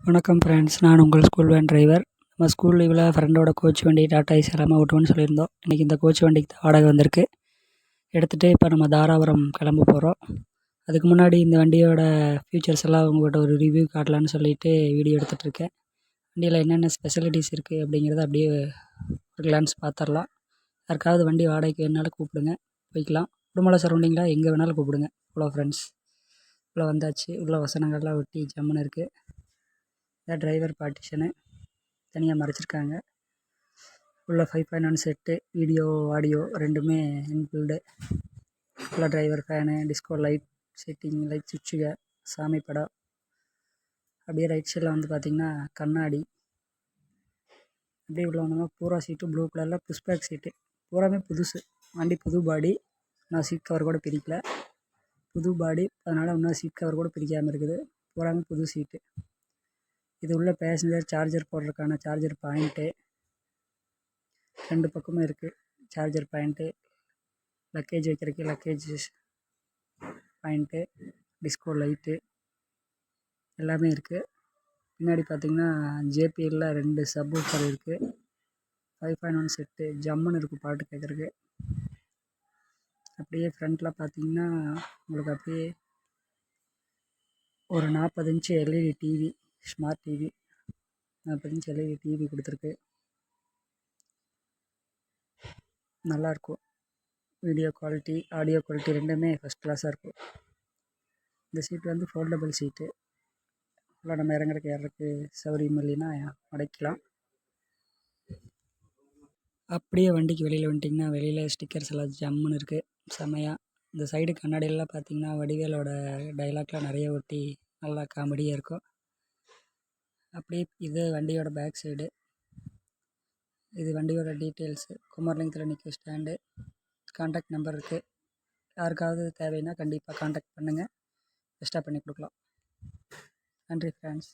வணக்கம் ஃப்ரெண்ட்ஸ், நான் உங்கள் ஸ்கூல் வேன் டிரைவர். நம்ம ஸ்கூல் லீவில் ஃப்ரெண்டோட கோச் வண்டி டாடா ஏஸ் எல்லாமே ஓட்டுவோன்னு சொல்லியிருந்தோம். இன்றைக்கி இந்த கோச் வண்டிக்கு தான் வாடகை வந்திருக்கு. எடுத்துகிட்டு இப்போ நம்ம தாராபுரம் கிளம்ப போகிறோம். அதுக்கு முன்னாடி இந்த வண்டியோட ஃபியூச்சர்ஸ் எல்லாம் உங்கள்கிட்ட ஒரு ரிவ்யூ காட்டலான்னு சொல்லிட்டு வீடியோ எடுத்துகிட்ருக்கேன். வண்டியில் என்னென்ன ஸ்பெஷலிட்டிஸ் இருக்குது அப்படிங்கிறத அப்படியே ஒரு கிளான்ஸ் பார்த்துடலாம். யாருக்காவது வண்டி வாடகைக்கு வேணுனாலும் கூப்பிடுங்க, போய்க்கலாம். உடுமலை சரௌண்டிங்கில் எங்கே வேணாலும் கூப்பிடுங்க. ஹலோ ஃப்ரெண்ட்ஸ், உள்ளே வந்தாச்சு. உள்ள வசனங்கள்லாம் ஒட்டி ஜம்முன்னு இருக்குது. இதான் டிரைவர் பார்ட்டிஷனு, தனியாக மறைச்சிருக்காங்க. உள்ள 5.1 செட்டு, வீடியோ ஆடியோ ரெண்டுமே இன்பில்டு. உள்ள driver fan, disco light setting, light சுவிட்சுக, சாமி படம். அப்படியே ரைட் சைடில் வந்து பார்த்திங்கன்னா கண்ணாடி. அப்படியே உள்ள வந்தோம்னா பூரா சீட்டு ப்ளூ கலரில் புஷ்பேக் சீட்டு. பூராமே புதுசு. வண்டி புது பாடி. நான் சீட் கவர் கூட பிரிக்கல. புது பாடி, அதனால் இன்னும் சீட் கவர் கூட பிரிக்காமல் இருக்குது. பூராமே புது சீட்டு. இது உள்ள பேசஞ்சர் சார்ஜர் போடுறதுக்கான சார்ஜர் பாயிண்ட்டு. 2 பக்கமும் இருக்குது சார்ஜர் பாயிண்ட்டு. லக்கேஜ் வைக்கிறதுக்கு லக்கேஜ் பாயிண்ட்டு, டிஸ்கோ லைட்டு எல்லாமே இருக்குது. பின்னாடி பார்த்திங்கன்னா ஜேபிஎல்லில் 2 சப்வூஃபர் இருக்குது. 5.1 செட்டு ஜம்முன்னு இருக்குது பாட்டு கேட்குறக்கு. அப்படியே ஃப்ரண்ட்டில் பார்த்திங்கன்னா உங்களுக்கு அப்படியே ஒரு 40 inch LED TV, smart TV, 40 inch LED TV கொடுத்துருக்கு. நல்லாயிருக்கும். வீடியோ குவாலிட்டி, ஆடியோ குவாலிட்டி ரெண்டுமே ஃபஸ்ட் கிளாஸாக இருக்கும். இந்த சீட் வந்து ஃபோல்டபுள் சீட்டு. உள்ள நம்ம இறங்குறதுக்கு ஏறதுக்கு சௌகரியம் இல்லைன்னா மடக்கிக்கலாம். அப்படியே வண்டிக்கு வெளியில் வந்துட்டிங்கன்னா வெளியில் ஸ்டிக்கர்ஸ் எல்லாம் ஜம்முன்னு இருக்குது, செம்மையாக. இந்த சைடு கண்ணாடியெல்லாம் பார்த்திங்கன்னா வடிவேலோட டைலாக்லாம் நிறைய ஒட்டி நல்லா காமெடியாக இருக்கும். அப்படியே இது வண்டியோட பேக் சைடு. இது வண்டியோட டீட்டெயில்ஸு. குமரலிங்கத்தில் நிற்க ஸ்டாண்டு. கான்டாக்ட் நம்பர் இருக்குது. யாருக்காவது தேவைன்னா கண்டிப்பாக கான்டாக்ட் பண்ணுங்கள். பெஸ்ட்டாக பண்ணி கொடுக்கலாம். நன்றி ஃப்ரெண்ட்ஸ்.